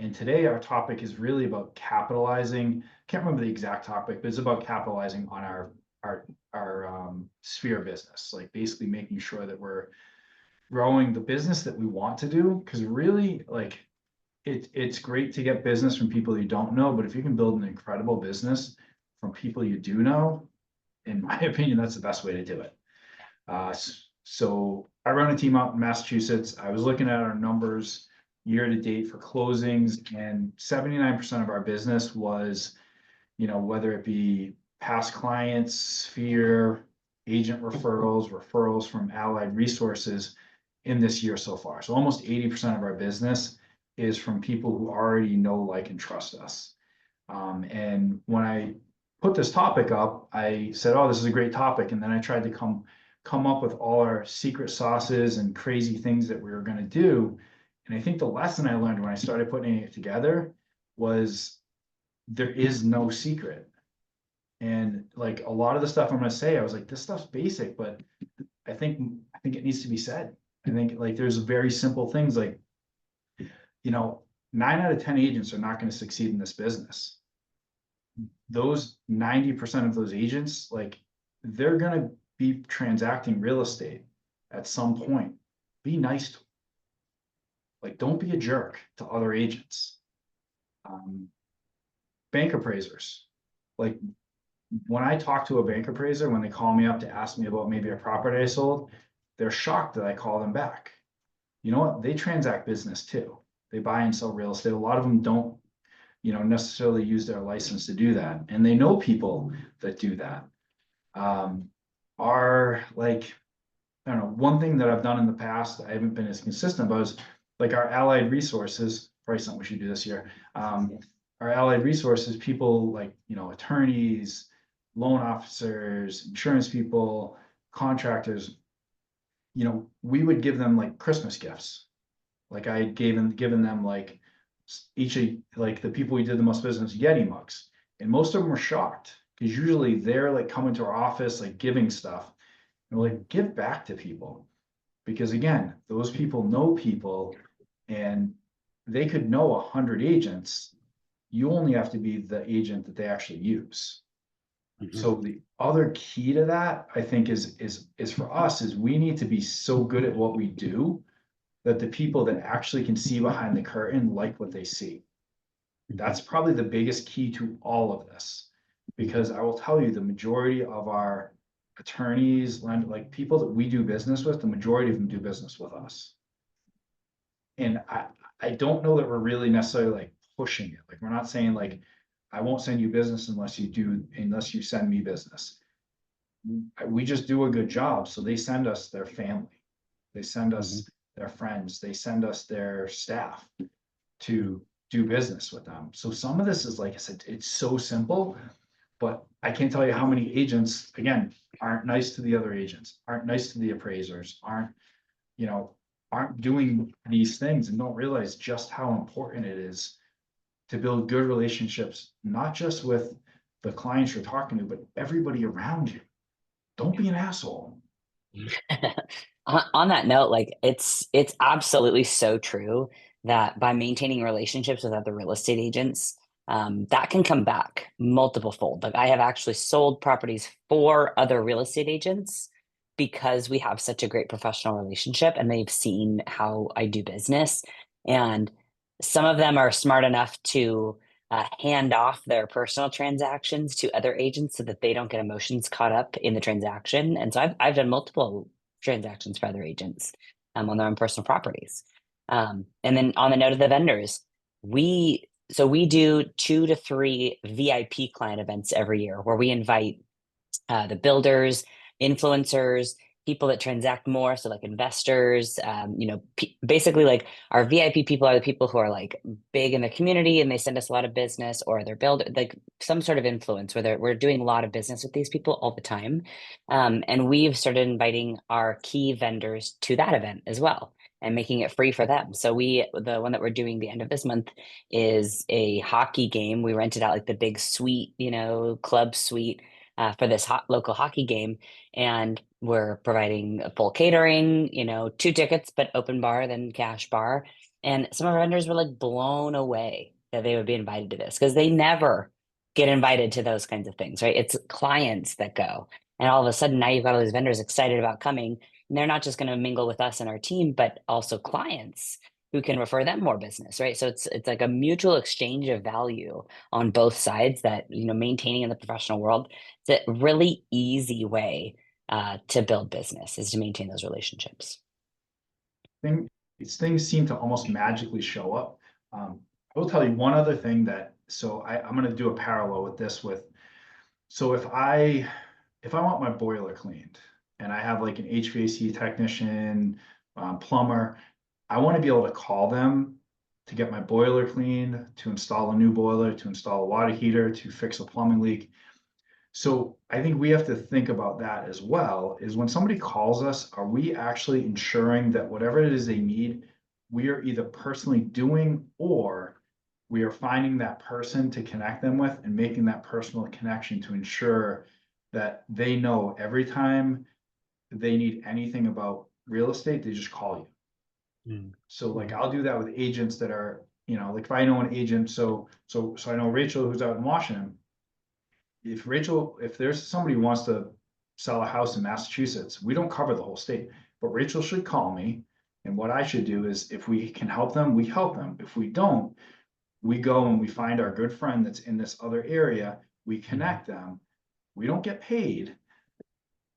And today our topic is really about capitalizing. Can't remember the exact topic, but it's about capitalizing on our sphere of business, like basically making sure that we're growing the business that we want to do. Because really, like it's great to get business from people you don't know, but if you can build an incredible business from people you do know, in my opinion, that's the best way to do it. So I run a team out in Massachusetts. I was looking at our numbers year to date for closings, and 79% of our business was, whether it be past clients, sphere, agent referrals, referrals from allied resources in this year so far. So almost 80% of our business is from people who already know, like, and trust us. And when I put this topic up, I said, "Oh, this is a great topic." And then I tried to come up with all our secret sauces and crazy things that we were going to do. And I think the lesson I learned when I started putting it together was there is no secret. And like a lot of the stuff I'm going to say, I was like, this stuff's basic, but I think it needs to be said. I think like there's very simple things like, 9 out of 10 agents are not going to succeed in this business. Those 90% of those agents, like they're going to be transacting real estate at some point. Be nice to them. Like, don't be a jerk to other agents. Bank appraisers. Like when I talk to a bank appraiser, when they call me up to ask me about maybe a property I sold, they're shocked that I call them back. You know what? They transact business too. They buy and sell real estate. A lot of them don't, necessarily use their license to do that. And they know people that do that. Are like, I don't know, one thing that I've done in the past, I haven't been as consistent about is like our allied resources, probably something we should do this year. Our allied resources, people like, attorneys, loan officers, insurance people, contractors, we would give them like Christmas gifts. Like I had given them like each of like the people we did the most business Yeti mugs. And most of them were shocked because usually they're like coming to our office, like giving stuff. And we're like, give back to people. Because again, those people know people and they could know 100 agents. You only have to be the agent that they actually use. So the other key to that, I think, is for us is we need to be so good at what we do that the people that actually can see behind the curtain like what they see. That's probably the biggest key to all of this, because I will tell you the majority of our attorneys, like people that we do business with, the majority of them do business with us. And I don't know that we're really necessarily like pushing it. Like we're not saying like, I won't send you business unless you send me business. We just do a good job. So they send us their family. They send us their friends. They send us their staff to do business with them. So some of this is, like I said, it's so simple, but I can't tell you how many agents, again, aren't nice to the other agents, aren't nice to the appraisers, aren't doing these things and don't realize just how important it is to build good relationships, not just with the clients you're talking to, but everybody around you. Don't be an asshole. On that note, like it's absolutely so true that by maintaining relationships with other real estate agents, that can come back multiple fold. Like I have actually sold properties for other real estate agents because we have such a great professional relationship and they've seen how I do business. And some of them are smart enough to hand off their personal transactions to other agents so that they don't get emotions caught up in the transaction. And so I've done multiple transactions for other agents on their own personal properties. And then on the note of the vendors, we do 2 to 3 VIP client events every year where we invite the builders, influencers, people that transact more, so like investors, basically like our VIP people are the people who are like big in the community and they send us a lot of business, or they're build like some sort of influence where we're doing a lot of business with these people all the time. And we've started inviting our key vendors to that event as well and making it free for them. So the one that we're doing the end of this month is a hockey game. We rented out like the big suite, club suite for this local hockey game. And we're providing a full catering, 2 tickets, but open bar, then cash bar. And some of our vendors were like blown away that they would be invited to this because they never get invited to those kinds of things, right? It's clients that go. And all of a sudden now you've got all these vendors excited about coming. And they're not just going to mingle with us and our team, but also clients who can refer them more business, right? So it's like a mutual exchange of value on both sides that, maintaining in the professional world, it's a really easy way to build business is to maintain those relationships. These things seem to almost magically show up. I will tell you one other thing I'm going to do a parallel with this so if I want my boiler cleaned and I have like an HVAC technician, plumber, I want to be able to call them to get my boiler cleaned, to install a new boiler, to install a water heater, to fix a plumbing leak. So I think we have to think about that as well, is when somebody calls us, are we actually ensuring that whatever it is they need, we are either personally doing or we are finding that person to connect them with and making that personal connection to ensure that they know every time they need anything about real estate, they just call you. So like I'll do that with agents that are, like if I know an agent, so I know Rachel who's out in Washington. If there's somebody who wants to sell a house in Massachusetts, we don't cover the whole state, but Rachel should call me. And what I should do is if we can help them, we help them. If we don't, we go and we find our good friend that's in this other area, we connect them. We don't get paid,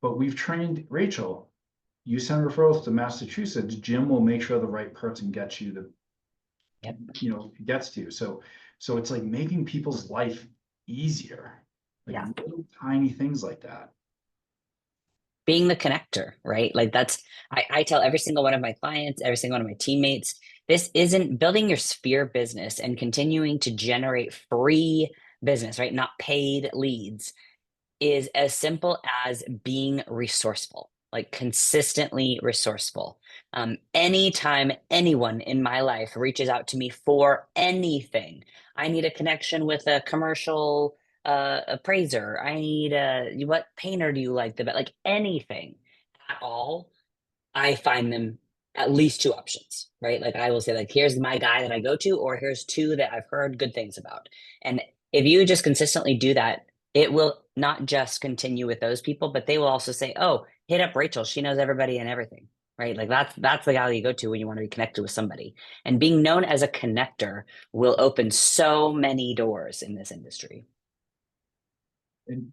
but we've trained Rachel. You send referrals to Massachusetts, Jim will make sure the right person gets you gets to you. So it's like making people's life easier. Like little tiny things like that. Being the connector, right? Like I tell every single one of my clients, every single one of my teammates, this isn't building your sphere business and continuing to generate free business, right? Not paid leads is as simple as being resourceful, like consistently resourceful. Anytime anyone in my life reaches out to me for anything, I need a connection with a commercial appraiser. I need what painter do you like the best? Like anything at all, I find them at least two options, right? Like I will say, like, here's my guy that I go to, or here's two that I've heard good things about. And if you just consistently do that, it will not just continue with those people, but they will also say, oh, hit up Rachel. She knows everybody and everything, right? Like that's the guy that you go to when you want to be connected with somebody. And being known as a connector will open so many doors in this industry. And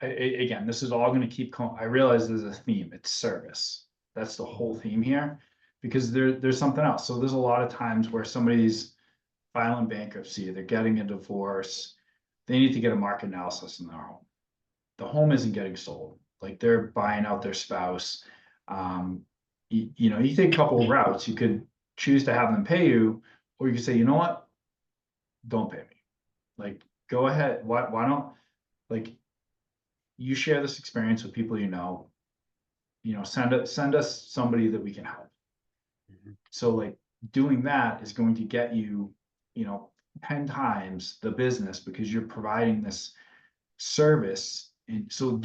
again, this is all going to keep I realize there's a theme. It's service. That's the whole theme here, because there's something else. So there's a lot of times where somebody's filing bankruptcy, they're getting a divorce, they need to get a market analysis in their home. The home isn't getting sold. Like they're buying out their spouse. You take a couple of routes. You could choose to have them pay you, or you could say, you know what, don't pay me. Like, go ahead. Why don't, like, you share this experience with people send us somebody that we can help. So like doing that is going to get you, 10 times the business because you're providing this service. And so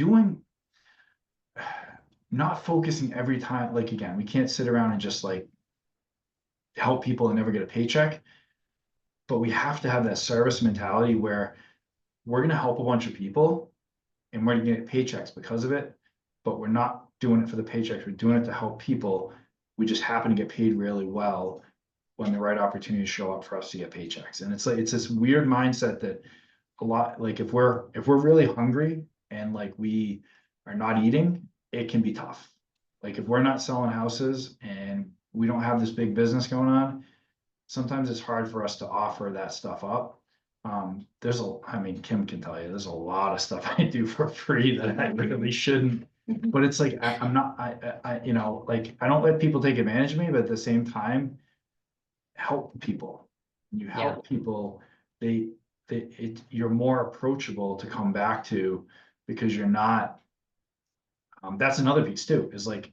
not focusing every time, like again, we can't sit around and just like help people and never get a paycheck, but we have to have that service mentality where we're going to help a bunch of people and we're going to get paychecks because of it, but we're not doing it for the paychecks. We're doing it to help people. We just happen to get paid really well when the right opportunities show up for us to get paychecks. And it's like, it's this weird mindset that a lot, like if we're really hungry and like we are not eating, it can be tough. Like if we're not selling houses and we don't have this big business going on, sometimes it's hard for us to offer that stuff up. Kim can tell you, there's a lot of stuff I do for free that I really shouldn't. But it's like I'm not, like I don't let people take advantage of me, but at the same time, help people. When you help people, you're more approachable to come back to because you're not. That's another piece too, is like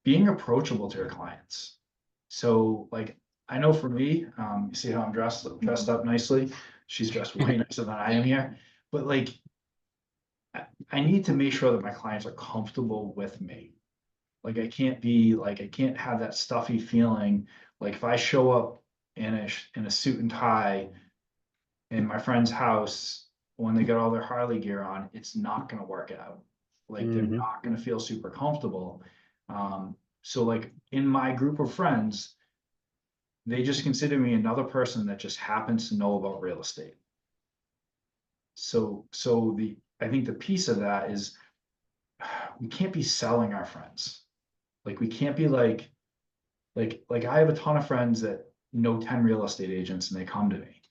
being approachable to your clients. So like I know for me, you see how I'm dressed up nicely. She's dressed way nicer than I am here. But like I need to make sure that my clients are comfortable with me. Like I can't have that stuffy feeling. Like if I show up in a suit and tie in my friend's house when they got all their Harley gear on, it's not gonna work out. Like they're Hmm. not gonna feel super comfortable. So like in my group of friends, they just consider me another person that just happens to know about real estate. So I think the piece of that is we can't be selling our friends. Like we can't be like I have a ton of friends that know 10 real estate agents and they come to me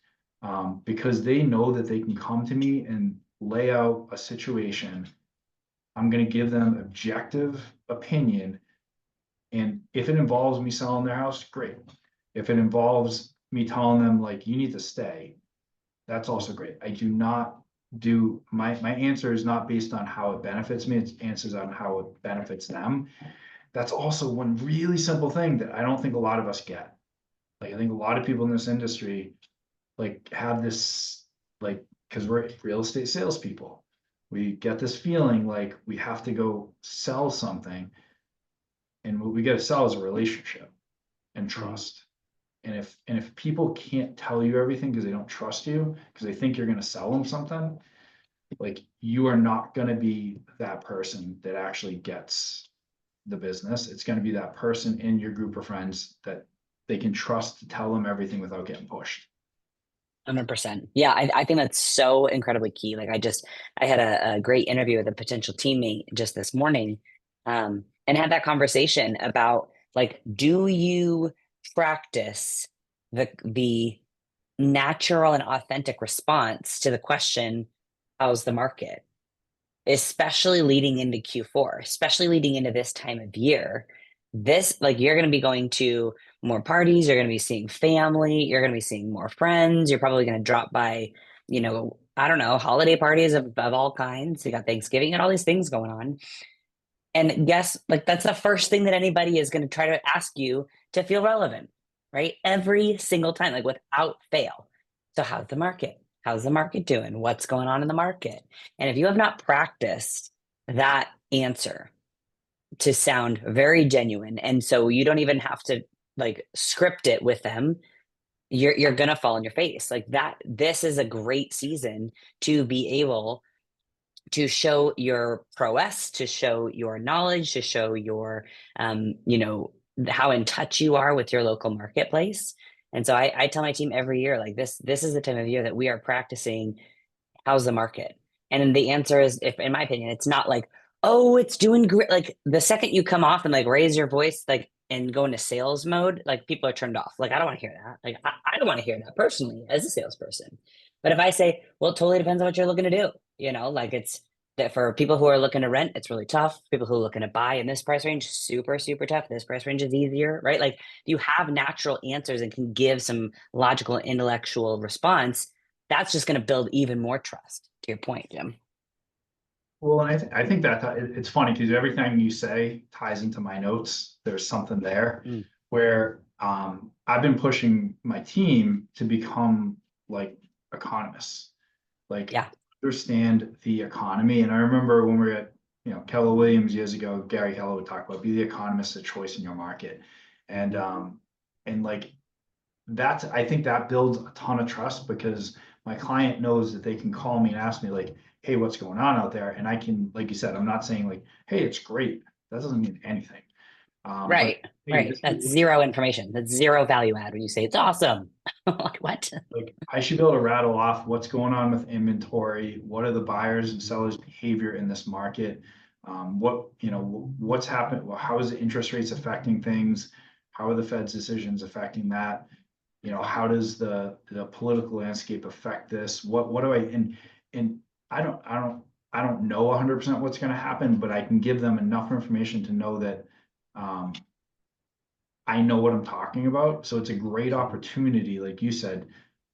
because they know that they can come to me and lay out a situation. I'm going to give them objective opinion. And if it involves me selling their house, great. If it involves me telling them like you need to stay, that's also great. I do not do my answer is not based on how it benefits me, it's answers on how it benefits them. That's also one really simple thing that I don't think a lot of us get. Like I think a lot of people in this industry like have this like because we're real estate salespeople. We get this feeling like we have to go sell something, and what we got to sell is a relationship and trust. And if people can't tell you everything because they don't trust you, because they think you're going to sell them something, like you are not going to be that person that actually gets the business. It's going to be that person in your group of friends that they can trust to tell them everything without getting pushed. 100%. Yeah, I think that's so incredibly key. Like I had a great interview with a potential teammate just this morning, and had that conversation about like, do you practice the natural and authentic response to the question, how's the market? Especially leading into Q4, especially leading into this time of year. This, like, you're going to be going to more parties, you're going to be seeing family, you're going to be seeing more friends, you're probably going to drop by, I don't know, holiday parties of all kinds. You got Thanksgiving and all these things going on. And guess, like, that's the first thing that anybody is going to try to ask you to feel relevant, right? Every single time, like without fail. So, how's the market? How's the market doing? What's going on in the market? And if you have not practiced that answer to sound very genuine, and so you don't even have to like script it with them, you're gonna fall on your face like that. This is a great season to be able to show your prowess, to show your knowledge, to show your, how in touch you are with your local marketplace. And so I tell my team every year, like this is the time of year that we are practicing how's the market? And the answer is, if in my opinion, it's not like, oh, it's doing great. Like the second you come off and like raise your voice, like and go into sales mode, like people are turned off. Like I don't want to hear that. Like I don't want to hear that personally as a salesperson. But if I say, well, it totally depends on what you're looking to do, like it's that for people who are looking to rent, it's really tough. People who are looking to buy in this price range, super, super tough. This price range is easier, right? Like you have natural answers and can give some logical, intellectual response. That's just going to build even more trust, to your point, Jim. Well, and I think that it's funny because everything you say ties into my notes. There's something there Mm, where I've been pushing my team to become like economists, like yeah. understand the economy. And I remember when we were at Keller Williams years ago, Gary Keller would talk about be the economist of choice in your market, and like that's I think that builds a ton of trust because my client knows that they can call me and ask me like, hey, what's going on out there? And I can, like you said, I'm not saying like, hey, it's great. That doesn't mean anything. But Right. hey, Right. this That's is zero information. That's zero value add when you say it's awesome. Like what? like I should be able to rattle off what's going on with inventory, what are the buyers and sellers behavior in this market, what's happened, well, how is the interest rates affecting things, how are the Fed's decisions affecting that, how does the political landscape affect this? What do I and I don't know 100% what's going to happen, but I can give them enough information to know that um, I know what I'm talking about. So it's a great opportunity, like you said,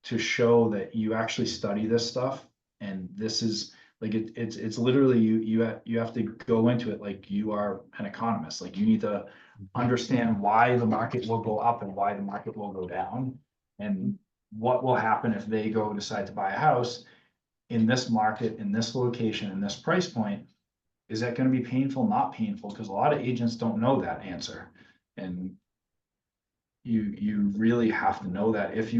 to show that you actually study this stuff. And this is like it's literally you have to go into it like you are an economist. Like you need to understand why the market will go up and why the market will go down, and what will happen if they decide to buy a house in this market, in this location, in this price point. is that going to be painful, not painful? Because a lot of agents don't know that answer. And you really have to know that if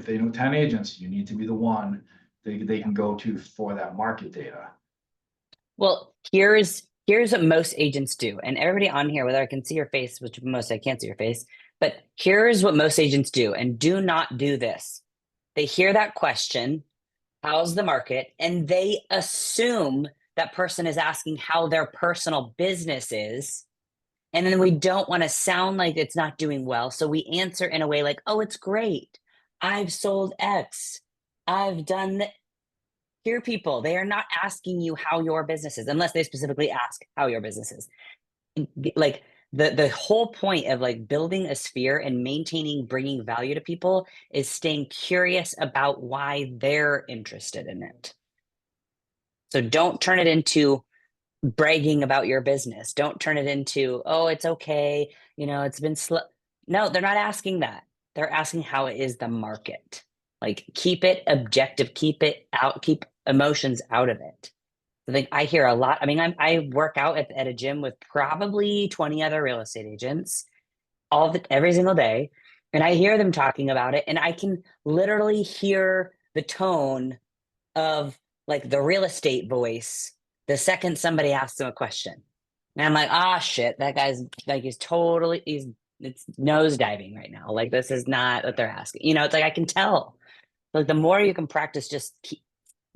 they know 10 agents, you need to be the one they can go to for that market data. Well, here's what most agents do. And everybody on here, whether I can see your face, which most I can't see your face, but here's what most agents do. And do not do this. They hear that question, how's the market? And they assume that person is asking how their personal business is. And then we don't want to sound like it's not doing well. So we answer in a way like, oh, it's great. I've sold X. I've done Hear people, they are not asking you how your business is, unless they specifically ask how your business is. Like the whole point of like building a sphere and maintaining, bringing value to people is staying curious about why they're interested in it. So don't turn it into bragging about your business. Don't turn it into, oh, it's okay. It's been slow. No, they're not asking that. They're asking how it is the market. Like keep it objective, keep it out, keep emotions out of it. I think I hear a lot. I mean, I work out at a gym with probably 20 other real estate agents every single day. And I hear them talking about it. And I can literally hear the tone of like the real estate voice the second somebody asks them a question. And I'm like, ah, shit, that guy's like, it's nosediving right now. Like, this is not what they're asking. It's like, I can tell. Like, the more you can practice just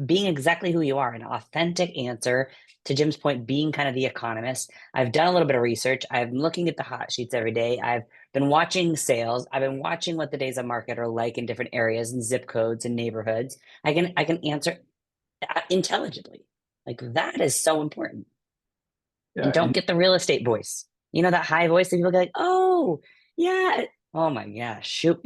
being exactly who you are, an authentic answer, to Jim's point, being kind of the economist. I've done a little bit of research. I'm looking at the hot sheets every day. I've been watching sales. I've been watching what the days of market are like in different areas and zip codes and neighborhoods. I can answer intelligibly. Like that is so important. Yeah, And don't get the real estate voice. That high voice that people go like, oh, yeah. Oh my gosh, shoot.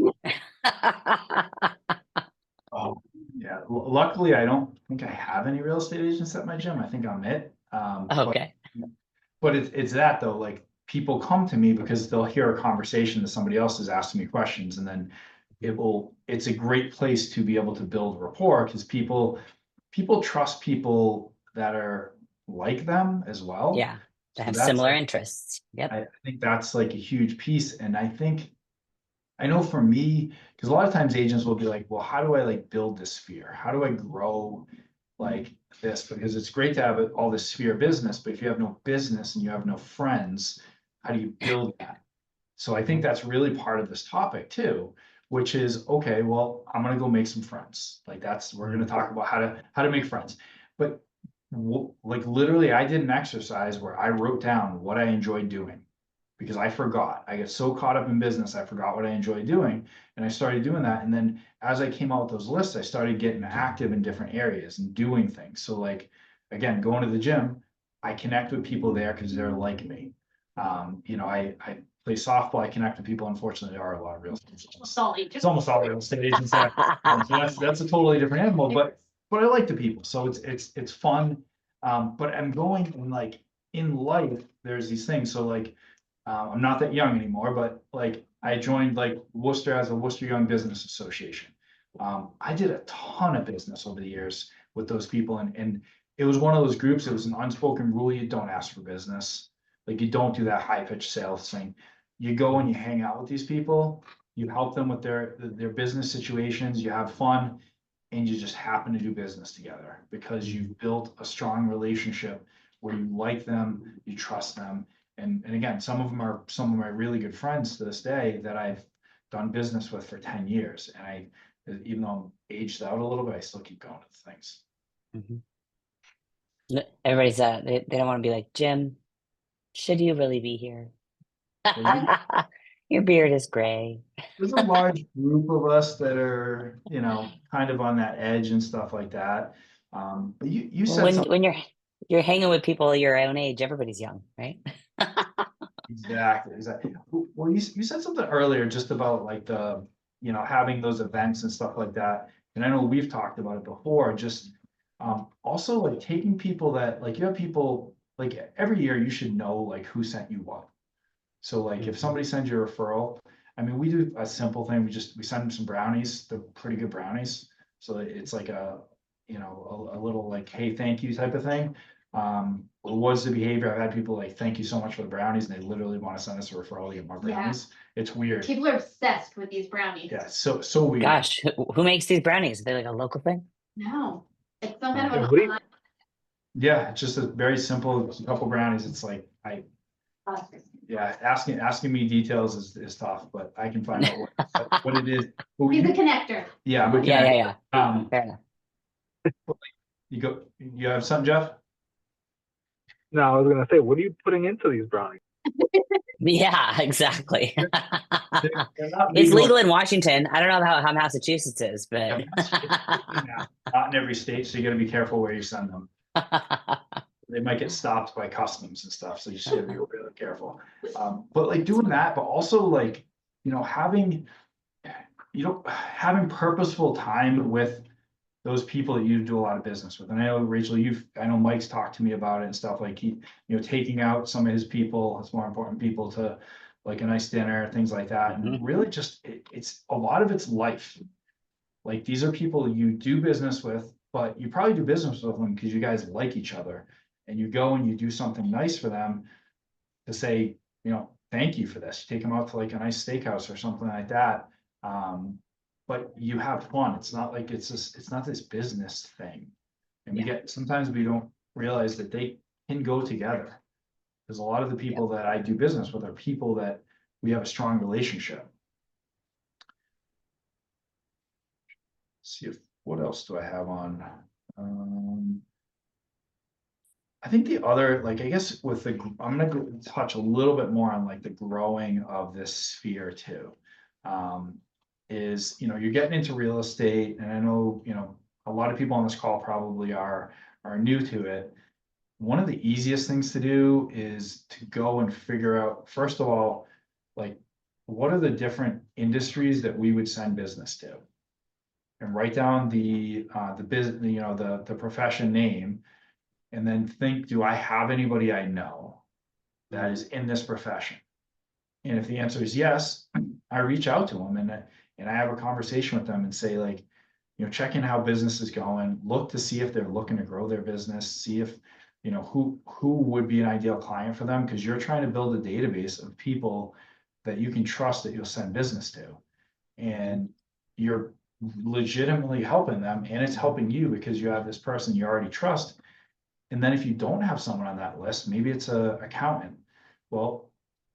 oh, yeah. Luckily, I don't think I have any real estate agents at my gym. I think I'm it. Okay. But it's that though, like people come to me because they'll hear a conversation that somebody else is asking me questions, and then it's a great place to be able to build rapport because people trust people that are like them as well. Yeah. To So have that's, similar interests. Yep. I think that's like a huge piece. And I know for me, because a lot of times agents will be like, well, how do I like build this sphere? How do I grow like this? Because it's great to have all this sphere business, but if you have no business and you have no friends, how do you build that? So I think that's really part of this topic too, which is, okay, well, I'm gonna go make some friends. Like we're gonna talk about how to make friends. But like literally, I did an exercise where I wrote down what I enjoyed doing because I forgot. I get so caught up in business, I forgot what I enjoy doing. And I started doing that. And then as I came out with those lists, I started getting active in different areas and doing things. So like, again, going to the gym, I connect with people there because they're like me. I play softball, I connect with people. Unfortunately, there are a lot of real estate agents. It's almost all real estate agents there. So that's a totally different animal, but I like the people. So it's fun. But I'm going and like in life, there's these things. So like I'm not that young anymore, but like I joined like Worcester as a Worcester Young Business Association. I did a ton of business over the years with those people, and it was one of those groups. It was an unspoken rule: you don't ask for business. Like you don't do that high pitched sales thing. You go and you hang out with these people. You help them with their business situations. You have fun, and you just happen to do business together because you've built a strong relationship where you like them, you trust them, and again, some of them are some of my really good friends to this day that I've done business with for 10 years. And even though I'm aged out a little bit, I still keep going to things. Mhm. Everybody's they don't want to be like, Jim, should you really be here? Your beard is gray. There's a large group of us that are, kind of on that edge and stuff like that. But you Well, said something when you're hanging with people your own age, everybody's young, right? exactly. Well, you said something earlier just about like having those events and stuff like that. And I know we've talked about it before, just also like taking people that like you have people like every year you should know like who sent you what. So like if somebody sends you a referral, I mean, we do a simple thing. We send them some brownies. They're pretty good brownies. So it's like you know, a little like, hey, thank you type of thing. What's the behavior? I've had people like, thank you so much for the brownies, and they literally want to send us a referral to get more brownies. It's weird. People are obsessed with these brownies. Yeah, so weird. Gosh, who makes these brownies? Are they like a local thing? No, it's some kind of And what do you- online. Yeah, it's just a very simple couple brownies. It's like yeah, asking me details is tough, but I can find out what it is. But He's a you- connector. Yeah, I'm a Yeah. connector. Fair enough. You have something, Jeff? No, I was gonna say, what are you putting into these brownies? Yeah, exactly. They're not It's legal in Washington. I don't know how Massachusetts is, but Not in every state, so you gotta be careful where you send them. They might get stopped by customs and stuff, so you just gotta be really careful. But like doing that, but also like, you know, having purposeful time with those people that you do a lot of business with. And I know, Rachel, I know Mike's talked to me about it and stuff, like taking out some of his people, his more important people, to like a nice dinner, things like that. And really just, it's a lot of it's life. Like, these are people you do business with, but you probably do business with them because you guys like each other, and you go and you do something nice for them to say, thank you for this. You take them out to like a nice steakhouse or something like that. But you have fun. It's not like it's not this business thing. And sometimes we don't realize that they can go together. Because a lot of the people that I do business with are people that we have a strong relationship. See what else do I have on? I think the other, like, I guess I'm gonna touch a little bit more on like the growing of this sphere too. Is, you're getting into real estate, and I know, a lot of people on this call probably are new to it. One of the easiest things to do is to go and figure out, first of all, like, what are the different industries that we would send business to? And write down the business, the profession name, and then think, do I have anybody I know that is in this profession? And if the answer is yes, I reach out to them and I have a conversation with them and say, like, check in how business is going, look to see if they're looking to grow their business, see if, who would be an ideal client for them, because you're trying to build a database of people that you can trust that you'll send business to. And you're legitimately helping them, and it's helping you because you have this person you already trust. And then if you don't have someone on that list, maybe it's a accountant. Well,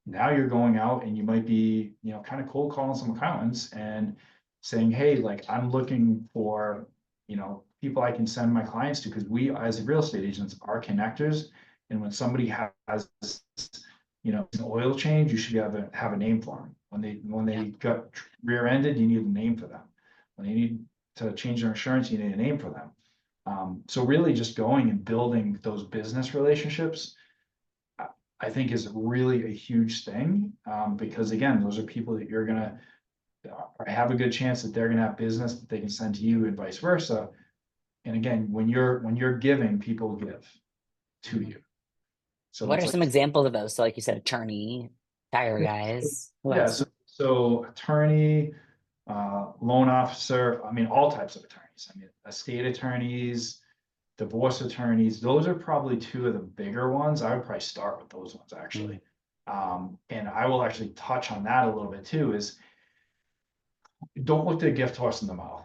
now you're going out and you might be, kind of cold calling some accountants and saying, hey, like, I'm looking for, people I can send my clients to, because we, as real estate agents, are connectors. And when somebody has, an oil change, you should have a name for them. When they got rear-ended, you need a name for them. When they need to change their insurance, you need a name for them. So really just going and building those business relationships, I think, is really a huge thing, because again, those are people that you're gonna have a good chance that they're gonna have business that they can send to you, and vice versa. And again, when you're giving, people give to you. So what are it's some like, examples of those? So like you said, attorney, tire guys. Who yeah, else? so attorney, loan officer, I mean, all types of attorneys. I mean, estate attorneys, divorce attorneys, those are probably two of the bigger ones. I would probably start with those ones, actually. And I will actually touch on that a little bit too, is don't look the gift horse in the mouth.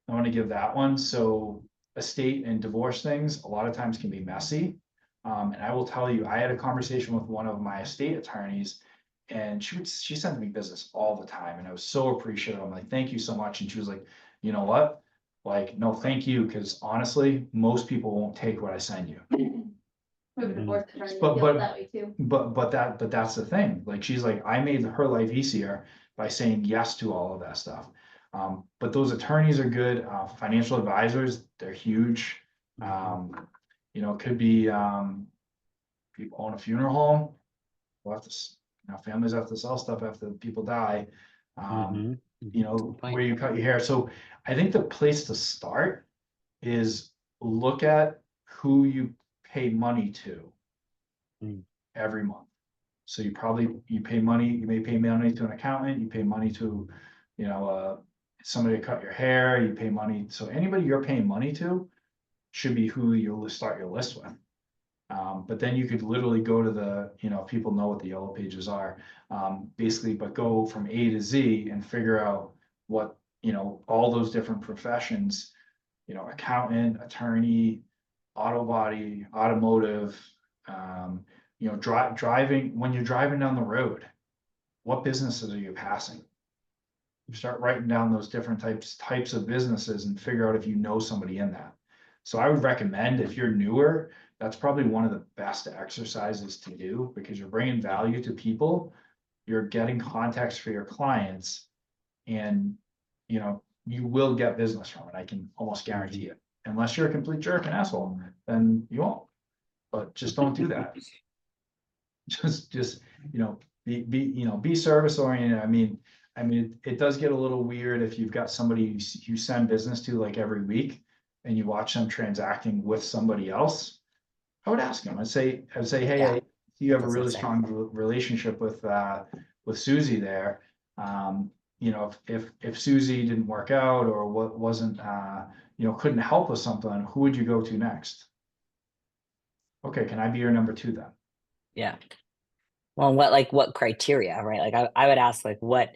I want to give that one. So estate and divorce things a lot of times can be messy. And I will tell you, I had a conversation with one of my estate attorneys, and she sent me business all the time. And I was so appreciative. I'm like, thank you so much. And she was like, you know what? Like, no, thank you. Because honestly, most people won't take what I send you. We're the divorce attorney But- feels that way too. But that's the thing. Like, she's like, I made her life easier by saying yes to all of that stuff. But those attorneys are good. Financial advisors, they're huge. It could be, people own a funeral home. We'll have to, families have to sell stuff after people die. Where you cut your hair. So I think the place to start is look at who you pay money to every month. So you may pay money to an accountant, you pay money to, somebody to cut your hair, you pay money. So anybody you're paying money to, should be who you'll start your list with. But then you could literally go to the, if people know what the yellow pages are, basically, but go from A to Z and figure out what, all those different professions, accountant, attorney, auto body, automotive, driving, when you're driving down the road, what businesses are you passing? You start writing down those different types of businesses and figure out if you know somebody in that. So I would recommend, if you're newer, that's probably one of the best exercises to do, because you're bringing value to people, you're getting context for your clients, and you will get business from it. I can almost guarantee it. Unless you're a complete jerk and asshole, then you won't. But just don't do that. Just be service oriented. I mean, it does get a little weird if you've got somebody you send business to like every week, and you watch them transacting with somebody else. I would ask them. I'd say, hey, Yeah. you have a That's really insane. strong relationship with Susie there. If Susie didn't work out, or what wasn't, couldn't help with something, who would you go to next? Okay, can I be your number 2 then? Yeah. Well, what criteria, right? Like I would ask, like, what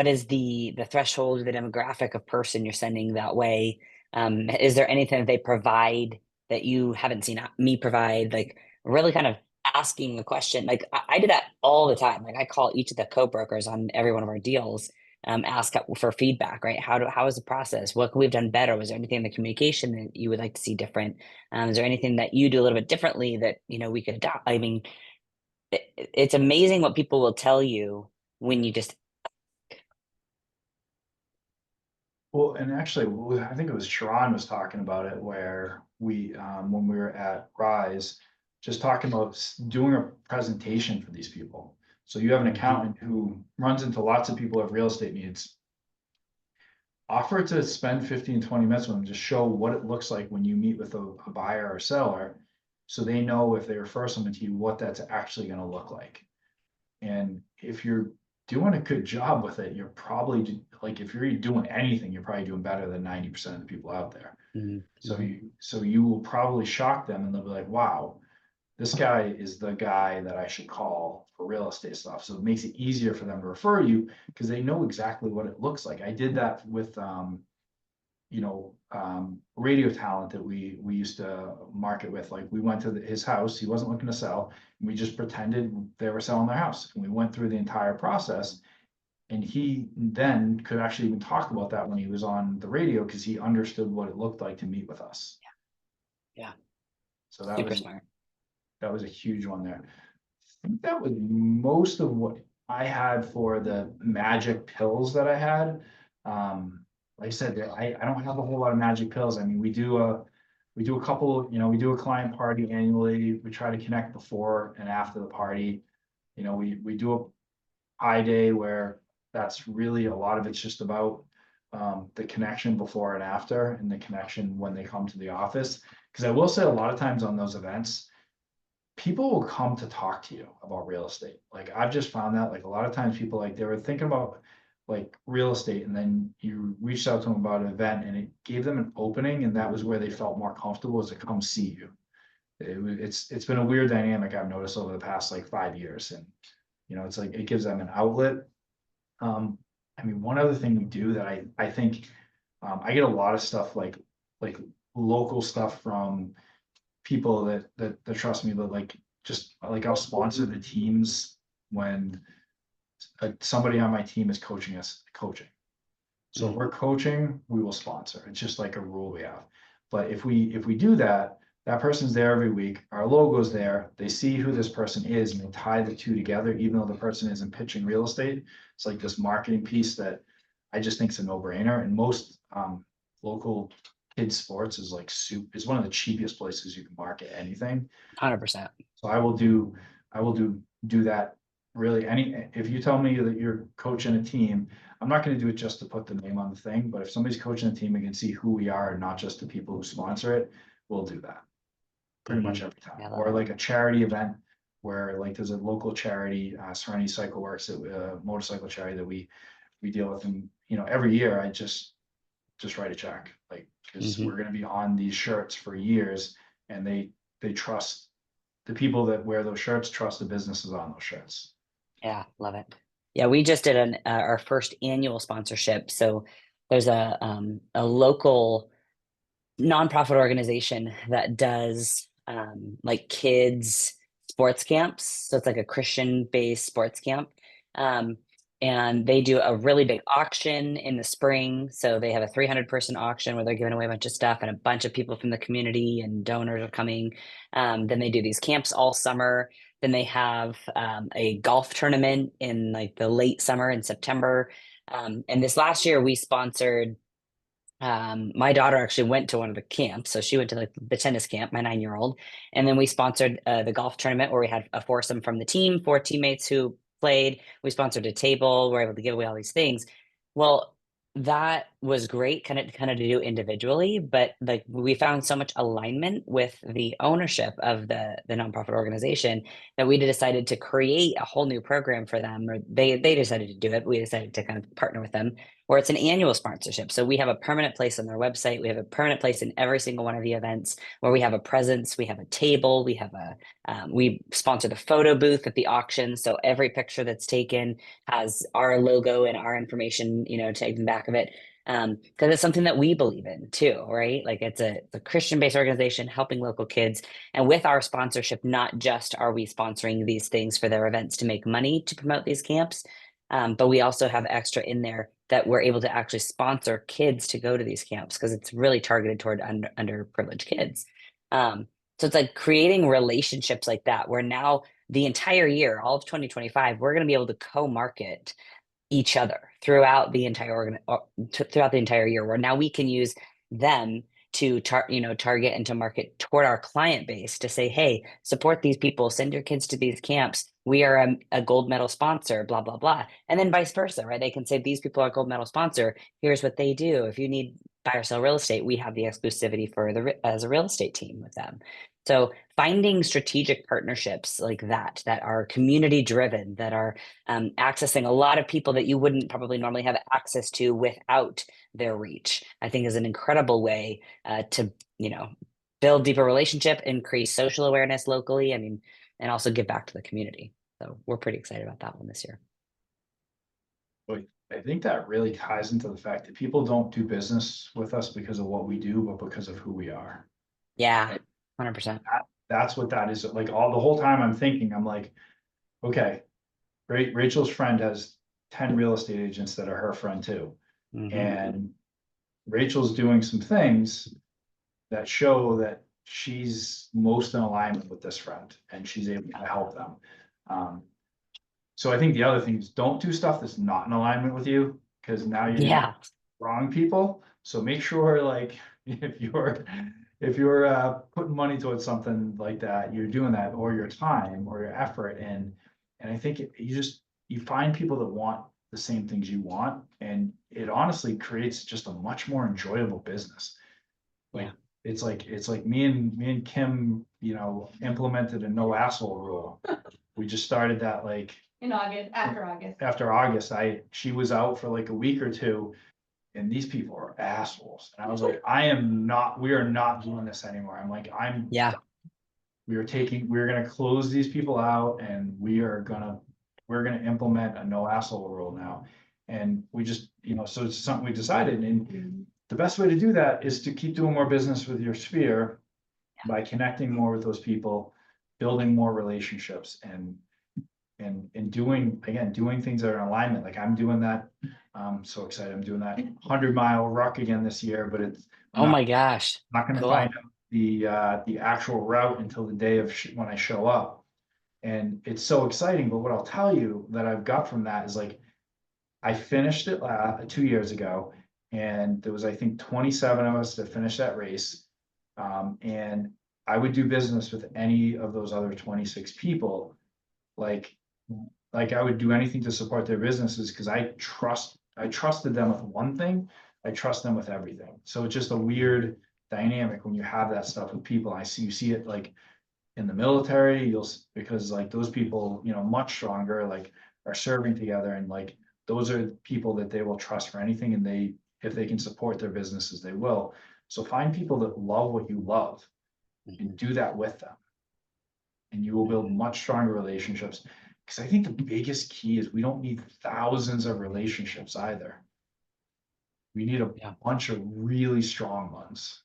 is the threshold or the demographic of person you're sending that way? Is there anything that they provide that you haven't seen me provide? Like, really kind of asking the question. Like I do that all the time. Like I call each of the co-brokers on every one of our deals, ask for feedback, right? How is the process? What could we have done better? Was there anything in the communication that you would like to see different? Is there anything that you do a little bit differently that we could adopt? I mean, it's amazing what people will tell you when you just. Well, and actually, I think it was Sharon was talking about it, where we, when we were at Rise, just talking about doing a presentation for these people. So you have an accountant who runs into lots of people who have real estate needs. Offer to spend 15-20 minutes with them, just show what it looks like when you meet with a buyer or seller, so they know if they refer someone to you, what that's actually going to look like. And if you're doing a good job with it, you're probably, like, if you're doing anything, you're probably doing better than 90% of the people out there. So you will probably shock them, and they'll be like, wow, this guy is the guy that I should call for real estate stuff. So it makes it easier for them to refer you, because they know exactly what it looks like. I did that with radio talent that we used to market with. Like, we went to his house, he wasn't looking to sell, and we just pretended they were selling their house, and we went through the entire process. And he then could actually even talk about that when he was on the radio, because he understood what it looked like to meet with us. Yeah. So that Super was smart. that was a huge one there. I think that was most of what I had for the magic pills that I had. Like I said, I don't have a whole lot of magic pills. I mean, we do a couple, we do a client party annually. We try to connect before and after the party. We do a high day where that's really, a lot of it's just about the connection before and after, and the connection when they come to the office. Because I will say, a lot of times on those events, people will come to talk to you about real estate. Like, I've just found that, like, a lot of times people, like, they were thinking about like real estate, and then you reached out to them about an event, and it gave them an opening, and that was where they felt more comfortable, is to come see you. It's been a weird dynamic I've noticed over the past like 5 years, and it's like it gives them an outlet. I mean, one other thing we do that I think, I get a lot of stuff like local stuff from people that trust me, but like, just like, I'll sponsor the teams when somebody on my team is coaching. So if we're coaching, we will sponsor. It's just like a rule we have. But if we do that, that person's there every week, our logo's there, they see who this person is, and they tie the two together, even though the person isn't pitching real estate. It's like this marketing piece that I just think is a no-brainer. And most local kids sports is like is one of the cheapest places you can market anything. 100%. So I will do that. Really, if you tell me that you're coaching a team, I'm not going to do it just to put the name on the thing. But if somebody's coaching a team and can see who we are, and not just the people who sponsor it, we'll do that pretty much every time. Yeah, Or like a charity event where, like, there's a local charity, Serenity Cycle Works, motorcycle charity that we deal with, and every year just write a check, like, because Mhm. we're gonna be on these shirts for years, and they trust the people that wear those shirts, trust the businesses on those shirts. Yeah, love it. Yeah, we just did our first annual sponsorship. So there's a local nonprofit organization that does like kids sports camps. So it's like a Christian based sports camp. Um, and they do a really big auction in the spring. So they have a 300-person auction where they're giving away a bunch of stuff, and a bunch of people from the community and donors are coming. Then they do these camps all summer. Then they have a golf tournament in like the late summer in September. And this last year we sponsored, my daughter actually went to one of the camps. So she went to the tennis camp, my 9-year-old. And then we sponsored the golf tournament where we had a foursome from the team, 4 teammates who played. We sponsored a table. We're able to give away all these things. Well, that was great kind of to do individually, but like we found so much alignment with the ownership of the nonprofit organization that we decided to create a whole new program for them, or they decided to do it. We decided to kind of partner with them, or it's an annual sponsorship. So we have a permanent place on their website. We have a permanent place in every single one of the events where we have a presence. We have a table. We have we sponsor the photo booth at the auction. So every picture that's taken has our logo and our information, taken back of it. Because it's something that we believe in too, right? Like it's a Christian-based organization helping local kids. And with our sponsorship, not just are we sponsoring these things for their events to make money to promote these camps, but we also have extra in there that we're able to actually sponsor kids to go to these camps because it's really targeted toward underprivileged kids. So it's like creating relationships like that, where now the entire year, all of 2025, we're going to be able to co-market each other throughout the throughout the entire year, where now we can use them to target and to market toward our client base to say, hey, support these people, send your kids to these camps, we are a gold medal sponsor, blah blah blah. And then vice versa, right? They can say, these people are gold medal sponsor, here's what they do. If you need buy or sell real estate, we have the exclusivity for as a real estate team with them. So finding strategic partnerships like that are community driven, that are accessing a lot of people that you wouldn't probably normally have access to without their reach, I think is an incredible way to, build deeper relationship, increase social awareness locally. I mean, and also give back to the community. So we're pretty excited about that one this year. But I think that really ties into the fact that people don't do business with us because of what we do, but because of who we are. Yeah, 100%. That's what that is. Like the whole time I'm thinking, I'm like, okay, Rachel's friend has 10 real estate agents that are her friend too. Mm-hmm. And Rachel's doing some things that show that she's most in alignment with this friend and she's able to help them. So I think the other thing is, don't do stuff that's not in alignment with you, because now you're wrong people. So make sure, like, if you're putting money towards something like that, you're doing that, or your time or your effort. And I think you find people that want the same things you want, and it honestly creates just a much more enjoyable business. Like, it's like me and Kim, implemented a no asshole rule. We just started that like In August, after August. She was out for like a week or two, and these people are assholes. And I was like, we are not doing this anymore. I'm like, we're gonna close these people out, and we're gonna implement a no asshole rule now. And we just, so it's something we decided. And the best way to do that is to keep doing more business with your sphere by connecting more with those people, building more relationships, and doing things that are in alignment. Like I'm doing that. I'm so excited. I'm doing that 100-mile ruck again this year, but Oh my gosh. not going to find out the actual route until the day of when I show up. And it's so exciting. But what I'll tell you that I've got from that is, like, I finished it 2 years ago, and there was, I think, 27 of us that finished that race. And I would do business with any of those other 26 people. Like I would do anything to support their businesses, because I trusted them with one thing. I trust them with everything. So it's just a weird dynamic when you have that stuff with people. You see it like in the military, because like those people, much stronger, like, are serving together, and like those are people that they will trust for anything, and if they can support their businesses, they will. So find people that love what you love and do that with them. And you will build much stronger relationships. Because I think the biggest key is we don't need thousands of relationships either. We need a Yeah. bunch of really strong ones.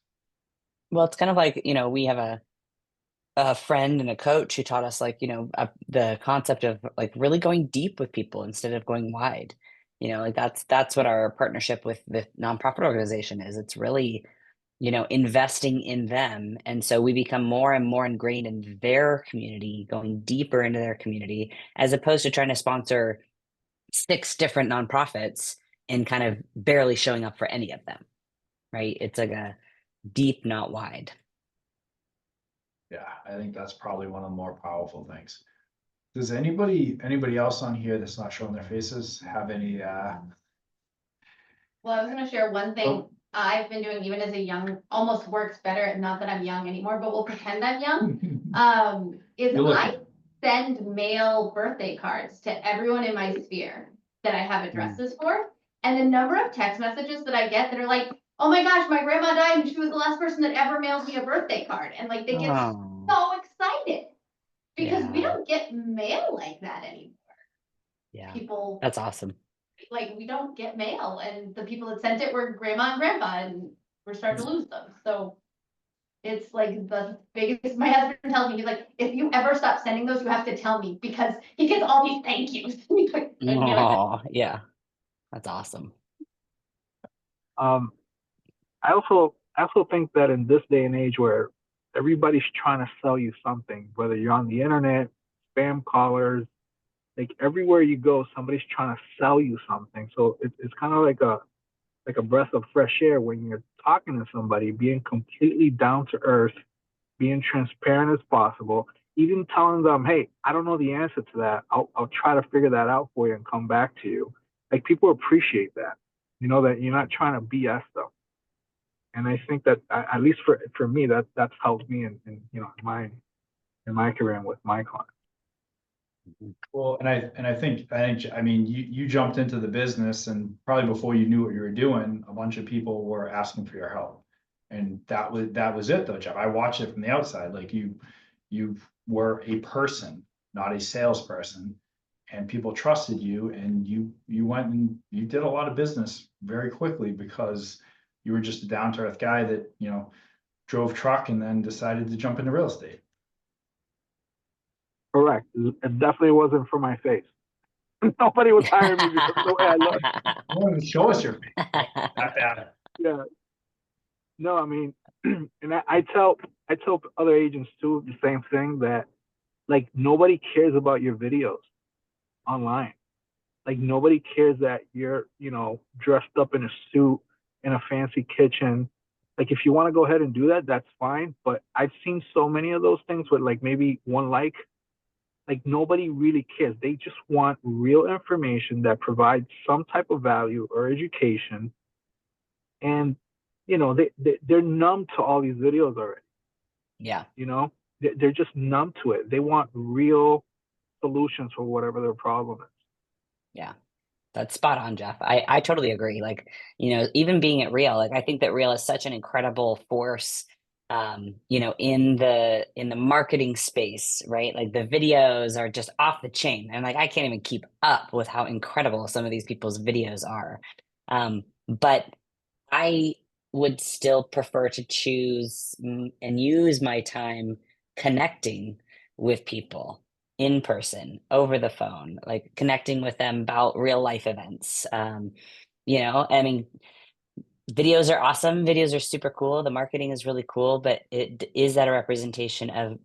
Well, it's kind of like, we have a friend and a coach who taught us, like, the concept of like really going deep with people instead of going wide. Like that's what our partnership with the nonprofit organization is. It's really, investing in them. And so we become more and more ingrained in their community, going deeper into their community, as opposed to trying to sponsor 6 different nonprofits and kind of barely showing up for any of them. Right. It's like a deep, not wide. Yeah, I think that's probably one of the more powerful things. Does anybody else on here that's not showing their faces have any, Well, I was gonna share one thing Oh. I've been doing even as a young, almost works better, not that I'm young anymore, but we'll pretend I'm young. Is You're I looking. send mail birthday cards to everyone in my sphere that I have addresses for. And the number of text messages that I get that are like, oh my gosh, my grandma died and she was the last person that ever mailed me a birthday card. And like, they get Oh, so excited because we yeah. don't get mail like that anymore. Yeah. People, That's awesome. like, we don't get mail, and the people that sent it were grandma and grandpa, and we're starting to lose them. So it's like the biggest, my husband tells me, he's like, if you ever stop sending those, you have to tell me, because he gets all these thank yous. He's like, Oh, yeah. That's awesome. I also think that in this day and age where everybody's trying to sell you something, whether you're on the internet, spam callers, like everywhere you go, somebody's trying to sell you something. So it's kind of like a breath of fresh air when you're talking to somebody, being completely down to earth, being transparent as possible, even telling them, hey, I don't know the answer to that. I'll try to figure that out for you and come back to you. Like, people appreciate that, that you're not trying to BS them. And I think that at least for me, that's helped me in my career and with my clients. Well, and I think, I mean, you jumped into the business and probably before you knew what you were doing, a bunch of people were asking for your help. And that was it though, Jeff. I watched it from the outside, like you were a person, not a salesperson. And people trusted you and you went and you did a lot of business very quickly because you were just a down to earth guy that, drove truck and then decided to jump into real estate. Correct. It definitely wasn't for my face. Nobody was hiring me because of the way I look. You wanted to show us your face. That bad. Yeah. No, I mean, and I tell other agents too the same thing, that like nobody cares about your videos online. Like nobody cares that you're, dressed up in a suit in a fancy kitchen. Like if you want to go ahead and do that, that's fine. But I've seen so many of those things with like maybe one like nobody really cares. They just want real information that provides some type of value or education. And, they're numb to all these videos already. Yeah. They're just numb to it. They want real solutions for whatever their problem is. Yeah. That's spot on, Jeff. I totally agree. Like, even being at Real, like I think that Real is such an incredible force, in the marketing space, right? Like the videos are just off the chain. And like I can't even keep up with how incredible some of these people's videos are. But I would still prefer to choose and use my time connecting with people in person, over the phone, like connecting with them about real life events. I mean, videos are awesome. Videos are super cool. The marketing is really cool, but is that a representation of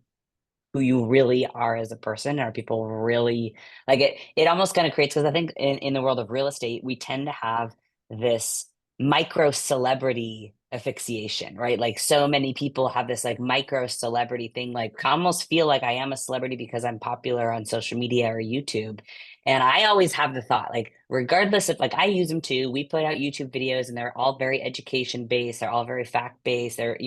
who you really are as a person? Are people really like it? It almost kind of creates, because I think in the world of real estate, we tend to have this micro celebrity asphyxiation, right? Like so many people have this like micro celebrity thing, like I almost feel like I am a celebrity because I'm popular on social media or YouTube. And I always have the thought, like, regardless of like I use them too, we put out YouTube videos and they're all very education based, they're all very fact based, they're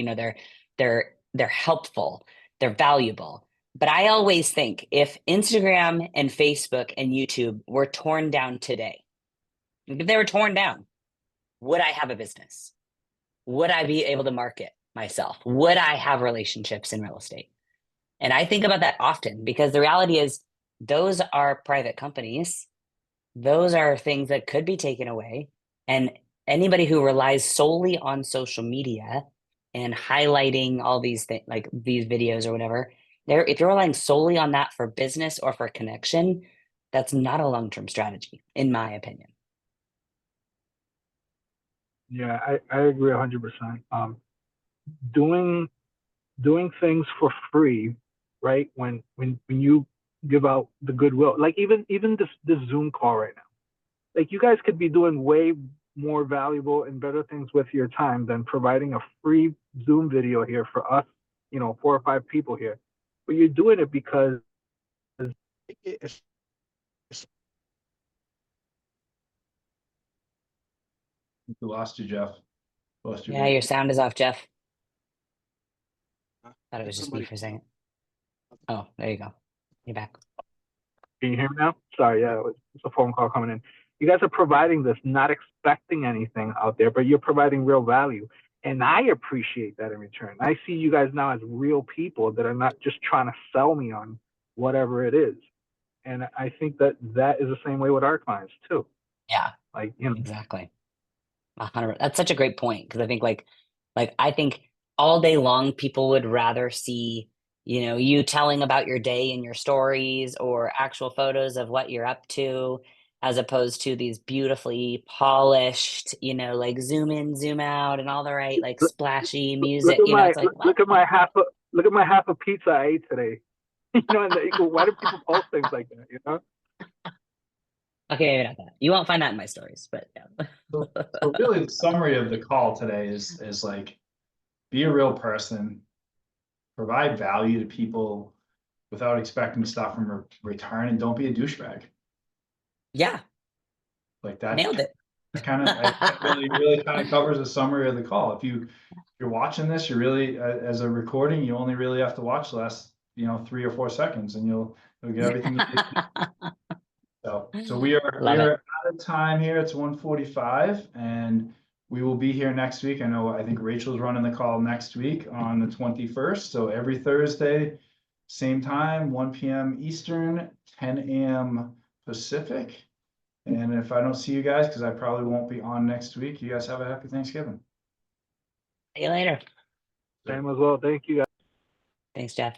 helpful, they're valuable. But I always think if Instagram and Facebook and YouTube were torn down today, if they were torn down, would I have a business? Would I be able to market myself? Would I have relationships in real estate? And I think about that often because the reality is those are private companies. Those are things that could be taken away. And anybody who relies solely on social media and highlighting all these things, like these videos or whatever, if you're relying solely on that for business or for connection, that's not a long-term strategy, in my opinion. Yeah, I agree 100%. Doing things for free, right? When you give out the goodwill, like even this Zoom call right now, like you guys could be doing way more valuable and better things with your time than providing a free Zoom video here for us, 4 or 5 people here. But you're doing it because it's We lost you, Jeff. Lost you. Yeah, your sound is off, Jeff. Thought it was just me for a second. Oh, there you go. You're back. Can you hear me now? Sorry, yeah, it's a phone call coming in. You guys are providing this, not expecting anything out there, but you're providing real value. And I appreciate that in return. I see you guys now as real people that are not just trying to sell me on whatever it is. And I think that is the same way with our clients too. Yeah, Like, exactly. 100. That's such a great point because I think like I think all day long people would rather see you telling about your day in your stories or actual photos of what you're up to as opposed to these beautifully polished like zoom in, zoom out and all the right like splashy music. It's like look at my half a pizza I ate today. And why do people post things like that? Okay, maybe not that. You won't find that in my stories, but yeah. So really the summary of the call today is like, be a real person, provide value to people without expecting stuff from return, and don't be a douchebag. Yeah, Like that. nailed it. That kind of really kind of covers the summary of the call. If you're watching this, you really as a recording, you only really have to watch the last 3 or 4 seconds, and you'll get everything. So we are out of time here. It's 1:45, and we will be here next week. I think Rachel's running the call next week on the 21st. So every Thursday, same time, 1 p.m. Eastern, 10 a.m. Pacific. And if I don't see you guys, because I probably won't be on next week, you guys have a happy Thanksgiving. See you later. Same as well. Thank you guys. Thanks, Jeff.